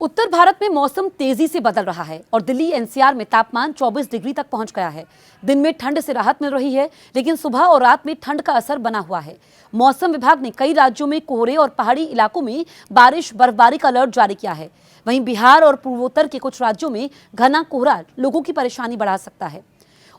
उत्तर भारत में मौसम तेजी से बदल रहा है और दिल्ली एनसीआर में तापमान 24 डिग्री तक पहुंच गया है। दिन में ठंड से राहत मिल रही है, लेकिन सुबह और रात में ठंड का असर बना हुआ है। मौसम विभाग ने कई राज्यों में कोहरे और पहाड़ी इलाकों में बारिश बर्फबारी का अलर्ट जारी किया है। वहीं बिहार और पूर्वोत्तर के कुछ राज्यों में घना कोहरा लोगों की परेशानी बढ़ा सकता है।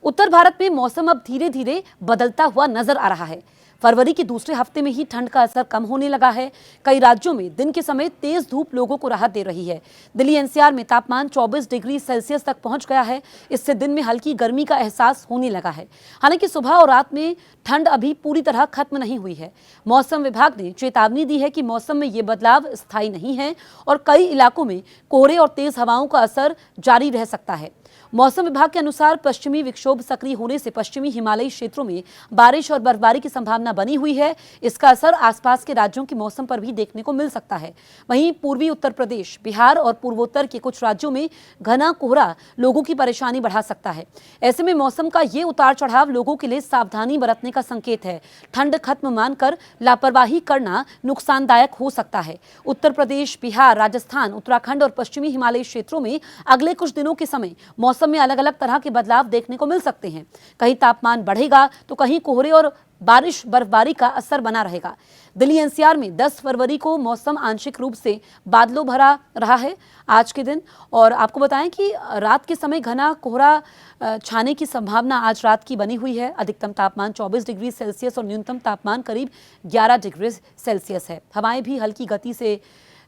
उत्तर भारत में मौसम अब धीरे धीरे बदलता हुआ नजर आ रहा है। फरवरी के दूसरे हफ्ते में ही ठंड का असर कम होने लगा है। कई राज्यों में दिन के समय तेज धूप लोगों को राहत दे रही है। दिल्ली एनसीआर में तापमान 24 डिग्री सेल्सियस तक पहुंच गया है। इससे दिन में हल्की गर्मी का एहसास होने लगा है। हालांकि सुबह और रात में ठंड अभी पूरी तरह खत्म नहीं हुई है। मौसम विभाग ने चेतावनी दी है कि मौसम में ये बदलाव स्थायी नहीं है और कई इलाकों में कोहरे और तेज हवाओं का असर जारी रह सकता है। मौसम विभाग के अनुसार पश्चिमी विक्षोभ सक्रिय होने से पश्चिमी हिमालयी क्षेत्रों में बारिश और बर्फबारी की संभावना बनी हुई है। इसका असर आसपास के राज्यों के मौसम पर भी देखने को मिल सकता है। वहीं पूर्वी उत्तर प्रदेश, बिहार और पूर्वोत्तर के कुछ राज्यों में घना कोहरा लोगों की परेशानी बढ़ा सकता है। ऐसे में मौसम का ये उतार चढ़ाव लोगों के लिए सावधानी बरतने का संकेत है। ठंड खत्म मानकर लापरवाही करना नुकसानदायक हो सकता है। उत्तर प्रदेश, बिहार, राजस्थान, उत्तराखंड और पश्चिमी हिमालयी क्षेत्रों में अगले कुछ दिनों के समय मौसम में अलग अलग तरह के बदलाव देखने को मिल सकते हैं। कहीं तापमान बढ़ेगा तो कहीं कोहरे और बारिश बर्फबारी का असर बना रहेगा। दिल्ली एनसीआर में 10 फरवरी को मौसम आंशिक रूप से बादलों भरा रहा है आज के दिन। और आपको बताएं कि रात के समय घना कोहरा छाने की संभावना आज रात की बनी हुई है। अधिकतम तापमान 24 डिग्री सेल्सियस और न्यूनतम तापमान करीब 11 डिग्री सेल्सियस है। हवाएं भी हल्की गति से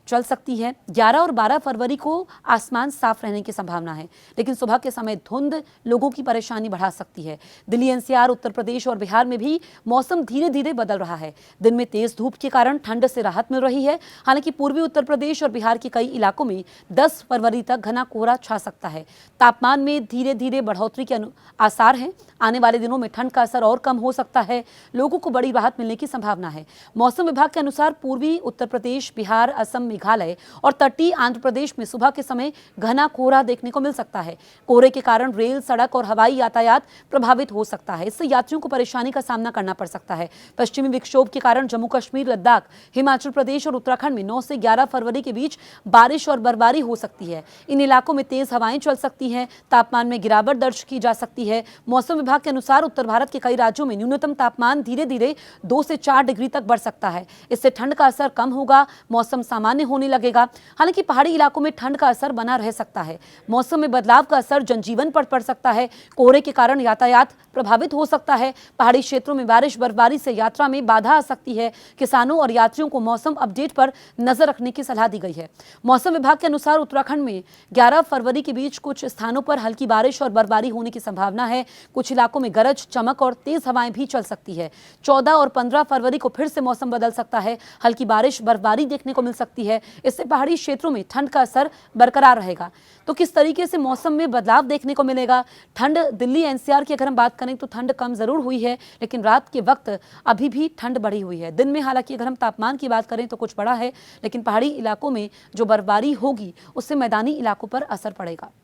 चल सकती है। 11 और 12 फरवरी को आसमान साफ रहने की संभावना है, लेकिन सुबह के समय धुंध लोगों की परेशानी बढ़ा सकती है। दिल्ली एनसीआर, उत्तर प्रदेश और बिहार में भी मौसम धीरे धीरे बदल रहा है। दिन में तेज धूप के कारण ठंड से राहत मिल रही है। हालांकि पूर्वी उत्तर प्रदेश और बिहार के कई इलाकों में 10 फरवरी तक घना कोहरा छा सकता है। तापमान में धीरे धीरे बढ़ोतरी के आसार हैं। आने वाले दिनों में ठंड का असर और कम हो सकता है। लोगों को बड़ी राहत मिलने की संभावना है। मौसम विभाग के अनुसार पूर्वी उत्तर प्रदेश, बिहार, असम, मेघालय और तटीय आंध्र प्रदेश में सुबह के समय घना कोहरा देखने को मिल सकता है। कोहरे के कारण रेल, सड़क और हवाई यातायात प्रभावित हो सकता है। इससे यात्रियों को परेशानी का सामना करना पड़ सकता है। पश्चिमी विक्षोभ के कारण जम्मू कश्मीर, लद्दाख, हिमाचल प्रदेश और उत्तराखंड में 9 से 11 फरवरी के बीच बारिश और बर्फबारी हो सकती है। इन इलाकों में तेज हवाएं चल सकती हैं। तापमान में गिरावट दर्ज की जा सकती है। मौसम विभाग के अनुसार उत्तर भारत के कई राज्यों में न्यूनतम तापमान धीरे धीरे 2 से 4 डिग्री तक बढ़ सकता है। इससे ठंड का असर कम होगा, मौसम सामान्य होने लगेगा। हालांकि पहाड़ी इलाकों में ठंड का असर बना रह सकता है। मौसम में बदलाव का असर जनजीवन पर पड़ सकता है। कोहरे के कारण यातायात प्रभावित हो सकता है। पहाड़ी क्षेत्रों में बारिश बर्फबारी से यात्रा में बाधा आ सकती है। किसानों और यात्रियों को मौसम अपडेट पर नजर रखने की सलाह दी गई है। मौसम विभाग के अनुसार उत्तराखंड में 11 फरवरी के बीच कुछ स्थानों पर हल्की बारिश और बर्फबारी होने की संभावना है। कुछ इलाकों में गरज, चमक और तेज हवाएं भी चल सकती है। 14 और 15 फरवरी को फिर से मौसम बदल सकता है। हल्की बारिश बर्फबारी देखने को मिल सकती है। इससे पहाड़ी क्षेत्रों में ठंड का असर बरकरार रहेगा। तो किस तरीके से मौसम में बदलाव देखने को मिलेगा? ठंड दिल्ली एनसीआर की अगर हम बात करें तो ठंड कम जरूर हुई है, लेकिन रात के वक्त अभी भी ठंड बढ़ी हुई है। दिन में हालांकि अगर हम तापमान की बात करें तो कुछ बढ़ा है, लेकिन पहाड़ी इलाकों में जो बर्फबारी होगी उससे मैदानी इलाकों पर असर पड़ेगा।